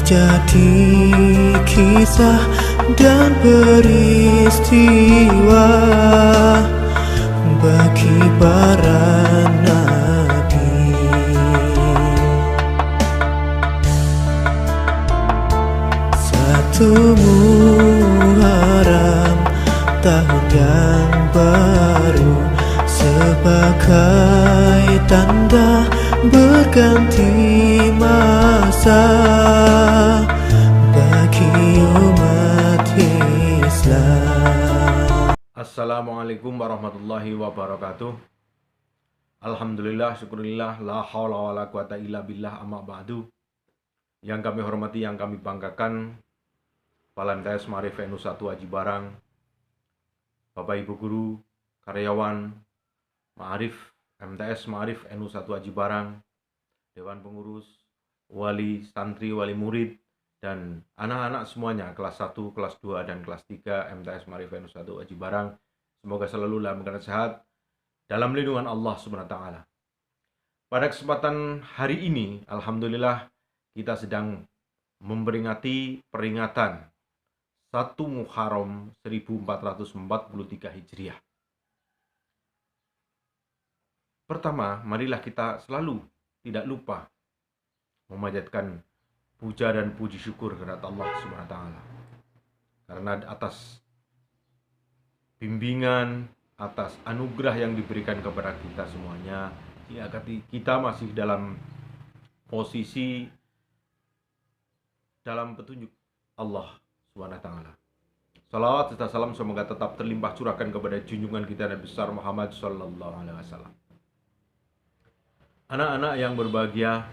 menjadi kisah dan peristiwa bagi para nabi. Satu Muharram, tahun yang baru, sebagai tanda berganti masa bagi umat Islam. Assalamualaikum warahmatullahi wabarakatuh. Alhamdulillah, syukurillah, la haula wa la quwata illa billah, amma ba'du. Yang kami hormati, yang kami banggakan, Kepala MTS Ma'arif NU1 Aji Barang, Bapak Ibu Guru, karyawan Ma'arif MTS Ma'arif NU1 Aji Barang, Dewan Pengurus, wali santri, wali murid, dan anak-anak semuanya kelas 1, kelas 2, dan kelas 3 MTS Ma'arif NU1 Aji Barang. Semoga selalu dalam keadaan sehat dalam lindungan Allah SWT. Pada kesempatan hari ini, alhamdulillah, kita sedang memperingati peringatan 1 Muharram 1443 Hijriah. Pertama, marilah kita selalu tidak lupa memanjatkan puja dan puji syukur kepada Allah SWT. Karena atas bimbingan, atas anugerah yang diberikan kepada kita semuanya, kita masih dalam posisi dalam petunjuk Allah SWT. Salawat serta salam semoga tetap terlimpah curahkan kepada junjungan kita Nabi besar Muhammad Sallallahu Alaihi Wasallam. Anak-anak yang berbahagia,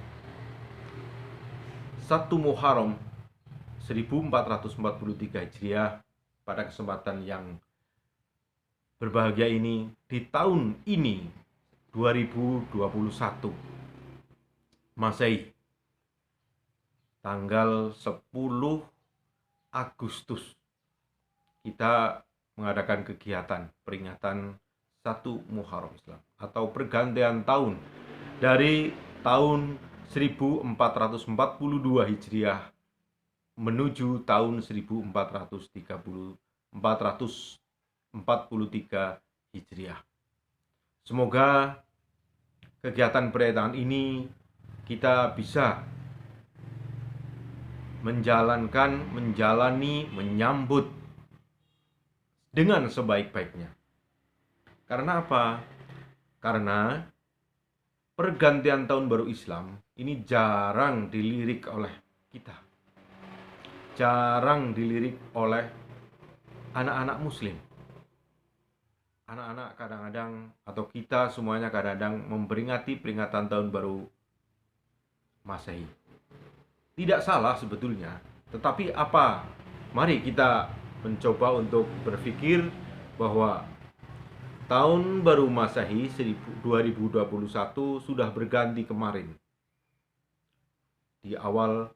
1 Muharram 1443 Hijriah, pada kesempatan yang berbahagia ini, di tahun ini 2021 Masehi, tanggal 10 Agustus, kita mengadakan kegiatan peringatan 1 Muharram Islam atau pergantian tahun dari tahun 1442 Hijriah menuju tahun 1443 Hijriah. Semoga kegiatan peringatan ini kita bisa menjalani, menyambut dengan sebaik-baiknya. Karena apa? Karena pergantian tahun baru Islam ini jarang dilirik oleh kita. Jarang dilirik oleh anak-anak muslim. Anak-anak kadang-kadang, atau kita semuanya kadang-kadang memperingati peringatan tahun baru Masehi. Tidak salah sebetulnya, tetapi apa? Mari kita mencoba untuk berpikir bahwa tahun baru Masehi 2021 sudah berganti kemarin, di awal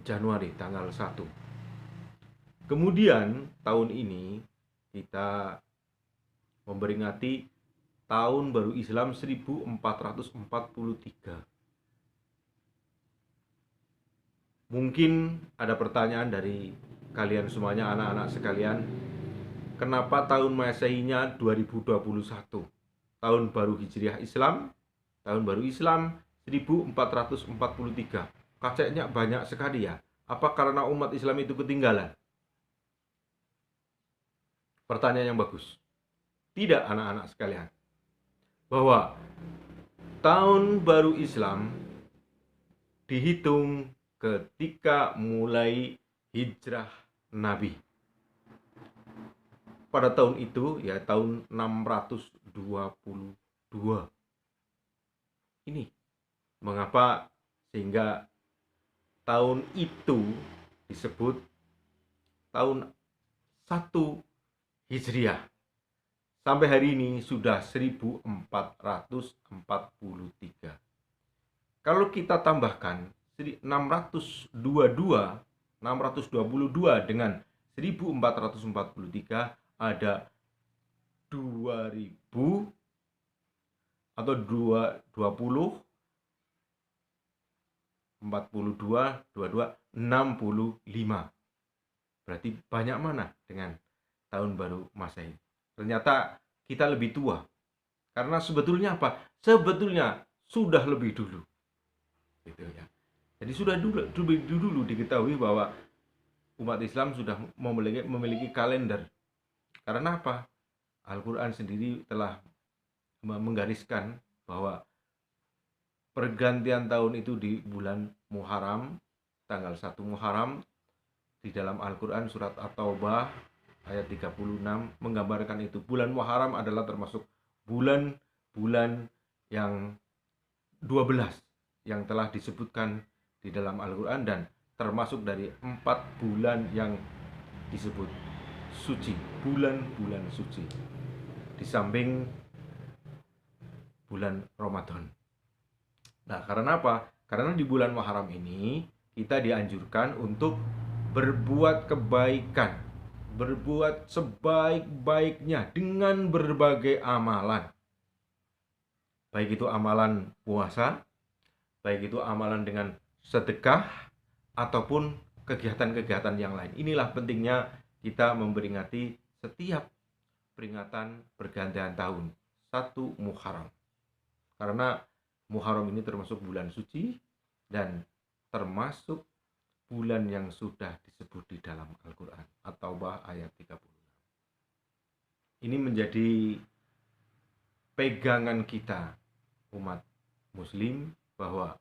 Januari tanggal 1. Kemudian tahun ini kita memperingati tahun baru Islam 1443. Mungkin ada pertanyaan dari kalian semuanya, anak-anak sekalian, kenapa tahun Masehinya 2021? Tahun baru Hijriah Islam, tahun baru Islam 1443. Kacanya banyak sekali ya. Apa karena umat Islam itu ketinggalan? Pertanyaan yang bagus. Tidak, anak-anak sekalian. Bahwa tahun baru Islam dihitung ketika mulai hijrah Nabi. Pada tahun itu, ya tahun 622. Ini mengapa sehingga tahun itu disebut tahun 1 Hijriah. Sampai hari ini sudah 1443. Kalau kita tambahkan 622 dengan 1443, ada 2000 atau 20 42, 22, 65. Berarti banyak mana dengan tahun baru Masehi? Ternyata kita lebih tua. Karena sebetulnya apa? Sebetulnya sudah lebih dulu. Gitu ya. Jadi sudah dulu diketahui bahwa umat Islam sudah memiliki kalender. Karena apa? Al-Quran sendiri telah menggariskan bahwa pergantian tahun itu di bulan Muharram, tanggal 1 Muharram. Di dalam Al-Quran surat At-Taubah ayat 36 menggambarkan itu. Bulan Muharram adalah termasuk bulan-bulan yang 12 yang telah disebutkan di dalam Al-Quran, dan termasuk dari 4 bulan yang disebut suci, bulan-bulan suci, di samping bulan Ramadan. Nah, karena apa? Karena di bulan Muharram ini kita dianjurkan untuk berbuat kebaikan, berbuat sebaik-baiknya dengan berbagai amalan. Baik itu amalan puasa, baik itu amalan dengan sedekah, ataupun kegiatan-kegiatan yang lain. Inilah pentingnya kita memperingati setiap peringatan pergantian tahun 1 Muharram. Karena Muharram ini termasuk bulan suci dan termasuk bulan yang sudah disebut di dalam Al-Quran. At-Taubah ayat 36. Ini menjadi pegangan kita umat muslim, bahwa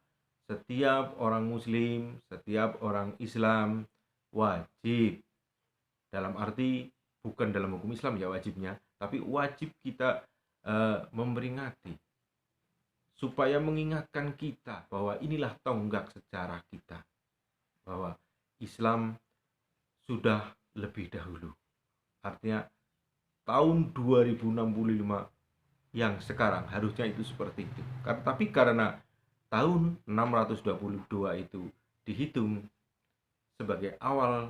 setiap orang muslim, setiap orang Islam wajib, dalam arti bukan dalam hukum Islam ya wajibnya, tapi wajib kita memperingati, supaya mengingatkan kita bahwa inilah tonggak sejarah kita, bahwa Islam sudah lebih dahulu. Artinya tahun 2065 yang sekarang harusnya itu seperti itu. Tapi karena tahun 622 itu dihitung sebagai awal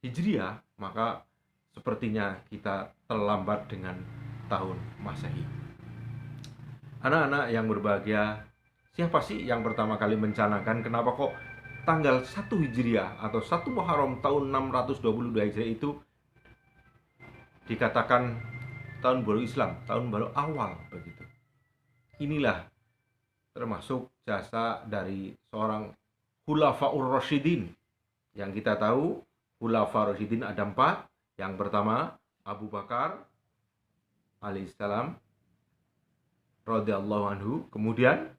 Hijriah, maka sepertinya kita terlambat dengan tahun Masehi. Anak-anak yang berbahagia, siapa sih yang pertama kali mencanangkan kenapa kok tanggal 1 Hijriah atau 1 Muharram tahun 622 Hijriah itu dikatakan tahun baru Islam, tahun baru awal begitu. Inilah termasuk jasa dari seorang Khulafaur Rasyidin. Yang kita tahu Khulafaur Rasyidin ada 4. Yang pertama Abu Bakar alaihissalam radhiyallahu anhu, kemudian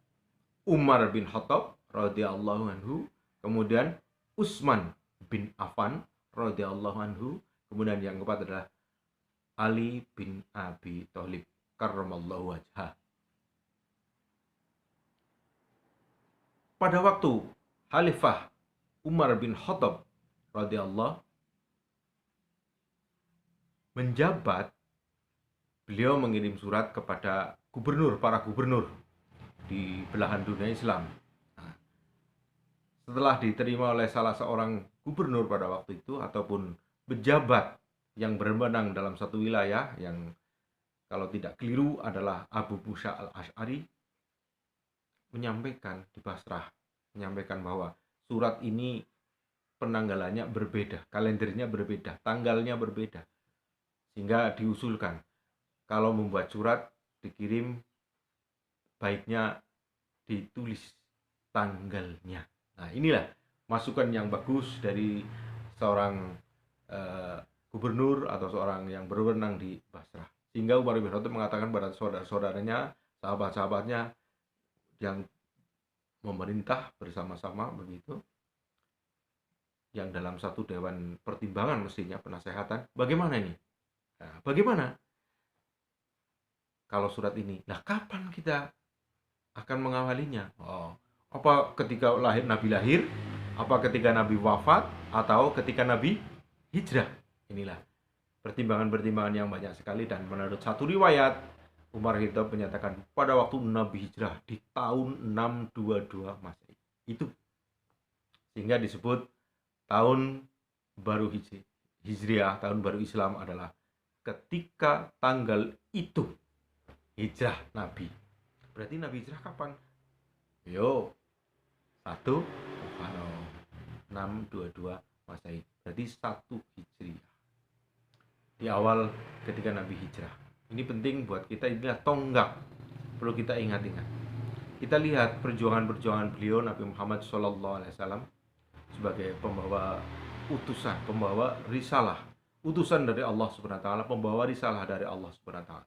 Umar bin Khattab radhiyallahu anhu, kemudian Utsman bin Affan radhiyallahu anhu, kemudian yang keempat adalah Ali bin Abi Thalib karramallahu wajhah. Pada waktu Khalifah Umar bin Khattab radhiyallahu menjabat, beliau mengirim surat kepada para gubernur di belahan dunia Islam. Setelah diterima oleh salah seorang gubernur pada waktu itu, ataupun pejabat yang berwenang dalam satu wilayah, yang kalau tidak keliru adalah Abu Musa al-Asy'ari, menyampaikan di Basrah, menyampaikan bahwa surat ini penanggalannya berbeda, kalendernya berbeda, tanggalnya berbeda. Sehingga diusulkan kalau membuat surat dikirim, baiknya ditulis tanggalnya. Nah, inilah masukan yang bagus dari seorang gubernur atau seorang yang berwenang di Basrah. Sehingga Umar bin Khattab mengatakan pada saudara-saudaranya, sahabat-sahabatnya yang memerintah bersama-sama begitu, yang dalam satu dewan pertimbangan mestinya penasehatan, bagaimana ini? Nah, bagaimana kalau surat ini? Nah, kapan kita akan mengawalinya? Apa ketika Nabi lahir? Apa ketika Nabi wafat? Atau ketika Nabi hijrah? Inilah pertimbangan-pertimbangan yang banyak sekali, dan menurut satu riwayat Umar bin Khattab menyatakan pada waktu Nabi hijrah di tahun 622 Masehi. Itu sehingga disebut tahun baru Hijriah, tahun baru Islam adalah ketika tanggal itu hijrah Nabi. Berarti Nabi hijrah kapan? 1 622 Masehi. Berarti 1 Hijriah. Di awal ketika Nabi hijrah. Ini penting buat kita, inilah tonggak. Perlu kita ingat-ingat. Kita lihat perjuangan-perjuangan beliau Nabi Muhammad SAW sebagai pembawa utusan, pembawa risalah, utusan dari Allah Subhanahu wa taala, pembawa risalah dari Allah Subhanahu wa taala.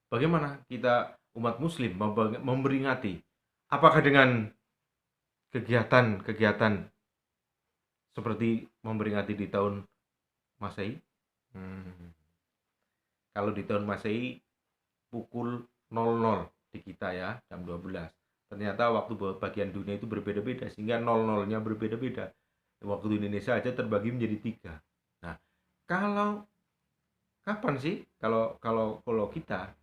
Bagaimana kita umat muslim memperingati? Apakah dengan kegiatan-kegiatan seperti memperingati di tahun Masehi? Kalau di tahun Masehi pukul 00 di kita ya, jam 12. Ternyata waktu bagian dunia itu berbeda-beda, sehingga 00-nya berbeda-beda. Waktu di Indonesia aja terbagi menjadi 3. Nah, kalau kapan sih kalau kita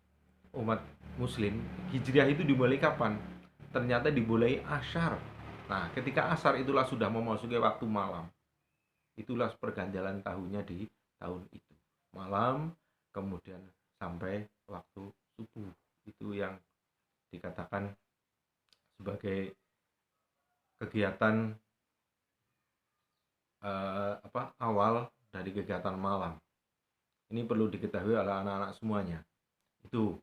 umat muslim hijriah itu dimulai kapan? Ternyata dimulai asyar. Nah, ketika asyar itulah sudah memasuki waktu malam. Itulah pergantian tahunnya di tahun itu. Malam kemudian sampai waktu subuh. Itu yang dikatakan sebagai kegiatan awal dari kegiatan malam. Ini perlu diketahui oleh anak-anak semuanya. Itu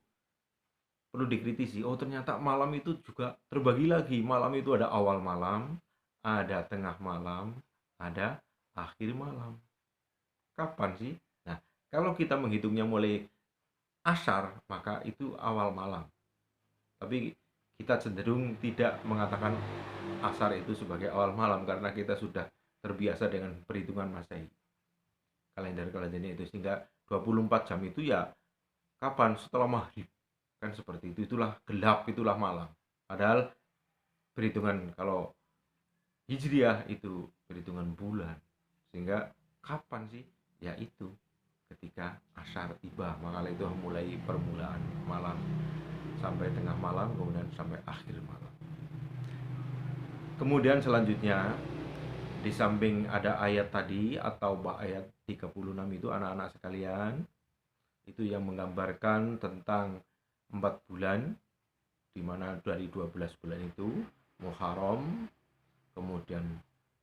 perlu dikritisi. Oh, ternyata malam itu juga terbagi lagi. Malam itu ada awal malam, ada tengah malam, ada akhir malam. Kapan sih? Nah, kalau kita menghitungnya mulai asyar, maka itu awal malam. Tapi kita cenderung tidak mengatakan asyar itu sebagai awal malam karena kita sudah terbiasa dengan perhitungan Masehi. Kalender-kalendernya itu, sehingga 24 jam itu ya kapan? Setelah maghrib. Kan seperti itu. Itulah gelap, itulah malam. Padahal perhitungan kalau Hijriah itu perhitungan bulan. Sehingga kapan sih? Ya itu ketika asyar tiba, maka itu mulai permulaan malam sampai tengah malam, kemudian sampai akhir malam. Kemudian selanjutnya, di samping ada ayat tadi atau ayat 36 itu anak-anak sekalian, itu yang menggambarkan tentang 4 bulan, di mana dari 12 bulan itu Muharram, kemudian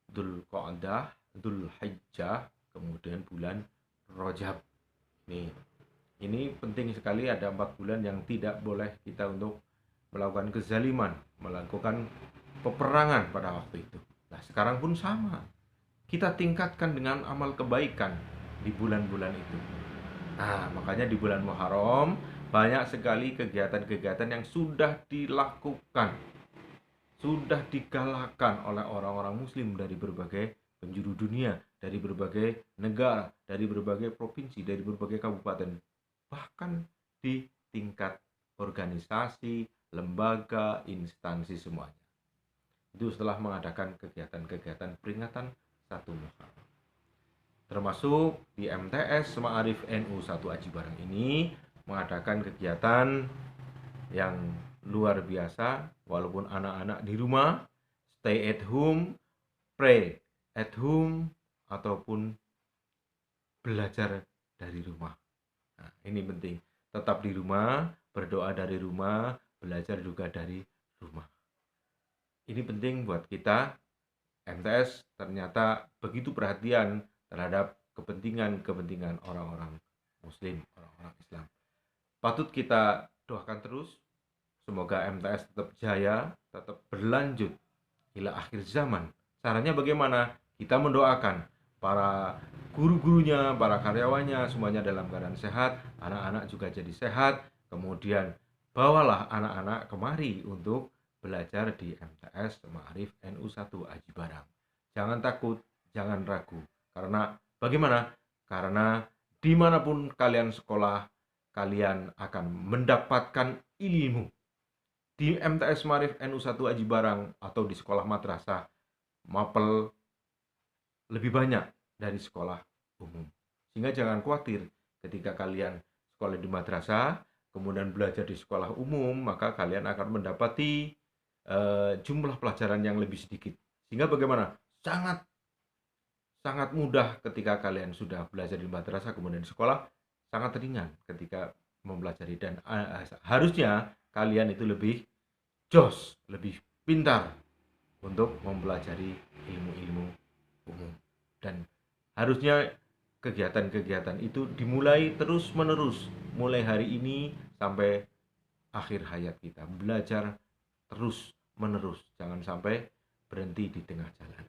Dzulqa'dah, Dzulhijjah, kemudian bulan Rajab. Ini penting sekali, ada 4 bulan yang tidak boleh kita untuk melakukan kezaliman, melakukan peperangan pada waktu itu. Nah, sekarang pun sama. Kita tingkatkan dengan amal kebaikan di bulan-bulan itu. Nah, makanya di bulan Muharram banyak sekali kegiatan-kegiatan yang sudah dilakukan, sudah digalakkan oleh orang-orang muslim dari berbagai penjuru dunia, dari berbagai negara, dari berbagai provinsi, dari berbagai kabupaten, bahkan di tingkat organisasi, lembaga, instansi semuanya. Itu setelah mengadakan kegiatan-kegiatan peringatan 1 Muharram. Termasuk di MTS Ma'arif NU 1 Aji Barang ini mengadakan kegiatan yang luar biasa, walaupun anak-anak di rumah, stay at home, pray at home, ataupun belajar dari rumah. Nah, ini penting. Tetap di rumah, berdoa dari rumah, belajar juga dari rumah. Ini penting buat kita. MTS ternyata begitu perhatian terhadap kepentingan orang-orang muslim, orang-orang Islam. Patut kita doakan terus, semoga MTS tetap jaya, tetap berlanjut hingga akhir zaman. Caranya bagaimana? Kita mendoakan para guru-gurunya, para karyawannya semuanya dalam keadaan sehat, anak-anak juga jadi sehat. Kemudian bawalah anak-anak kemari untuk belajar di MTS Ma'arif NU 1 Aji Barang. Jangan takut, jangan ragu. Karena bagaimana? Karena dimanapun kalian sekolah, kalian akan mendapatkan ilmu. Di MTS Ma'arif NU 1 Aji Barang atau di sekolah madrasah, mapel lebih banyak dari sekolah umum. Sehingga jangan khawatir ketika kalian sekolah di madrasah, kemudian belajar di sekolah umum, maka kalian akan mendapati jumlah pelajaran yang lebih sedikit. Sehingga bagaimana? Sangat mudah ketika kalian sudah belajar di madrasah kemudian di sekolah, sangat ringan ketika mempelajari. Dan harusnya kalian itu lebih jos, lebih pintar untuk mempelajari ilmu-ilmu umum. Dan harusnya kegiatan-kegiatan itu dimulai terus-menerus, mulai hari ini sampai akhir hayat kita. Belajar terus-menerus, jangan sampai berhenti di tengah jalan.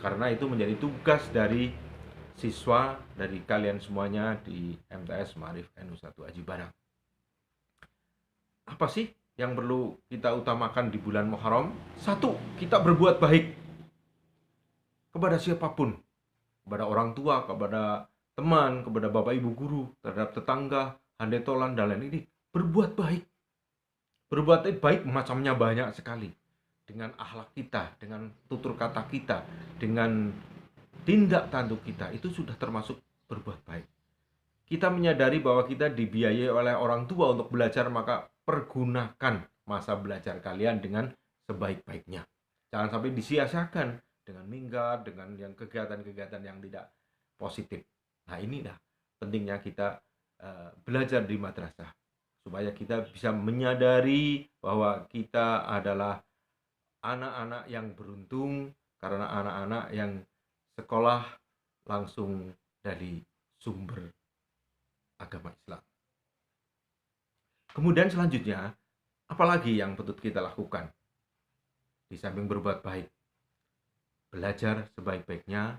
Karena itu menjadi tugas dari siswa, dari kalian semuanya di MTS Ma'arif NU1 Aji Barang. Apa sih yang perlu kita utamakan di bulan Muharram? Satu, kita berbuat baik kepada siapapun, kepada orang tua, kepada teman, kepada bapak ibu guru, terhadap tetangga, handetolan, dan lain ini. Berbuat baik. Berbuat baik macamnya banyak sekali. Dengan akhlak kita, dengan tutur kata kita, dengan tindak tanduk kita, itu sudah termasuk berbuat baik. Kita menyadari bahwa kita dibiayai oleh orang tua untuk belajar, maka pergunakan masa belajar kalian dengan sebaik-baiknya. Jangan sampai disia-siakan dengan minggat, dengan yang kegiatan-kegiatan yang tidak positif. Nah, inilah pentingnya kita belajar di madrasah, supaya kita bisa menyadari bahwa kita adalah anak-anak yang beruntung, karena anak-anak yang sekolah langsung dari sumber agama Islam. Kemudian selanjutnya, apalagi yang patut kita lakukan? Di samping berbuat baik, belajar sebaik-baiknya.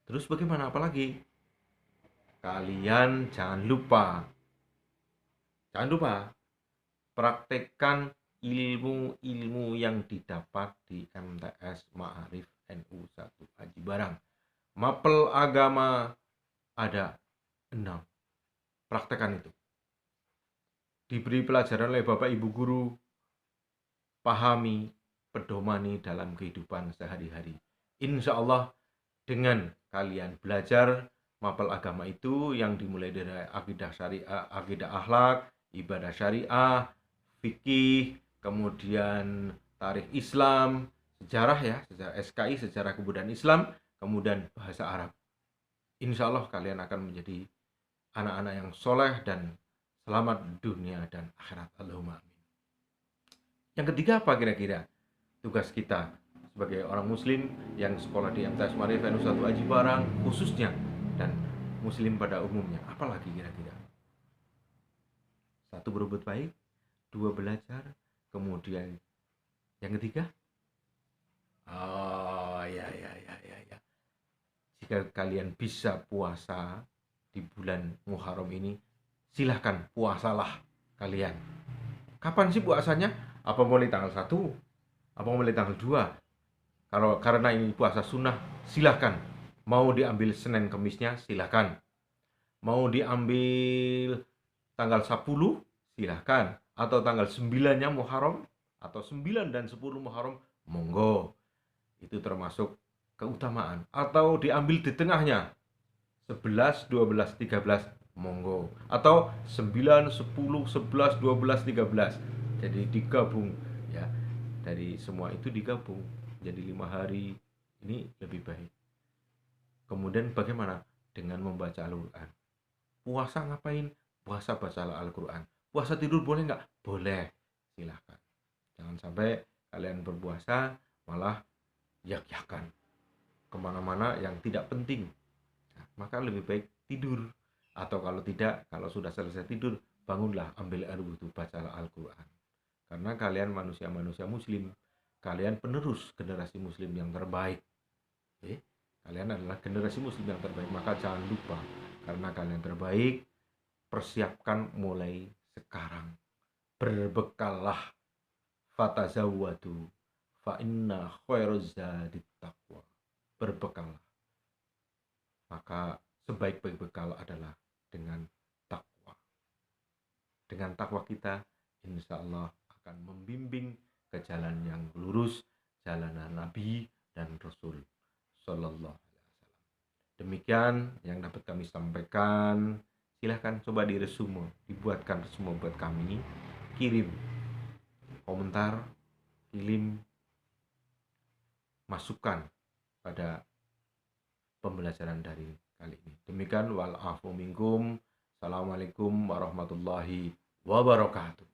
Terus bagaimana apalagi? Kalian jangan lupa praktekkan ilmu-ilmu yang didapat di MTS Ma'arif NU1 Aji Barang. Mapel agama ada 6. Praktekkan itu. Diberi pelajaran oleh Bapak Ibu guru, pahami, pedomani dalam kehidupan sehari-hari. Insya Allah dengan kalian belajar mapel agama itu yang dimulai dari akidah syariah, akidah akhlak, ibadah syariah, fikih, kemudian tarikh Islam, sejarah SKI, sejarah kebudayaan Islam, kemudian bahasa Arab. Insya Allah kalian akan menjadi anak-anak yang soleh dan selamat dunia dan akhirat. Allahumma amin. Yang ketiga apa kira-kira tugas kita sebagai orang muslim yang sekolah di MTS Ma'arif NU1 Aji Barang khususnya, dan muslim pada umumnya? Apalagi kira-kira? 1, berbuat baik. 2, belajar. Kemudian yang ketiga, jika kalian bisa puasa di bulan Muharram ini, silahkan puasalah kalian. Kapan sih puasanya? Apa mulai tanggal 1? Apa mulai tanggal 2? Karena ini puasa sunnah, silahkan. Mau diambil Senin Kemisnya, silahkan. Mau diambil tanggal 10, silahkan. Atau tanggal 9-nya Muharram, atau 9 dan 10 Muharram, monggo. Itu termasuk keutamaan. Atau diambil di tengahnya, 11, 12, 13, monggo. Atau 9, 10, 11, 12, 13. Jadi digabung ya. Dari semua itu digabung jadi 5 hari. Ini lebih baik. Kemudian bagaimana? Dengan membaca Al-Quran. Puasa ngapain? Puasa bacalah Al-Quran. Puasa tidur boleh nggak? Boleh. Silahkan. Jangan sampai kalian berpuasa malah yak-yakan kemana-mana yang tidak penting. Nah, maka lebih baik tidur. Atau kalau tidak, kalau sudah selesai tidur, bangunlah, ambil air wudhu, bacalah Al-Quran. Karena kalian manusia-manusia muslim, kalian penerus generasi muslim yang terbaik. Kalian adalah generasi muslim yang terbaik, maka jangan lupa, karena kalian terbaik, persiapkan mulai sekarang. Berbekallah, fatazawwadu, fa inna khairaz zadit taqwa. Berbekallah. Maka sebaik-baik bekal adalah dengan takwa. Dengan takwa kita, insya Allah akan membimbing ke jalan yang lurus, jalan Nabi dan Rasul Sallallahu Alaihi Wasallam. Demikian yang dapat kami sampaikan. Silahkan coba diresume, dibuatkan resume buat kami, kirim komentar, kirim masukan pada pembelajaran dari kali ini. Demikian, wal afu minkum. Assalamualaikum warahmatullahi wabarakatuh.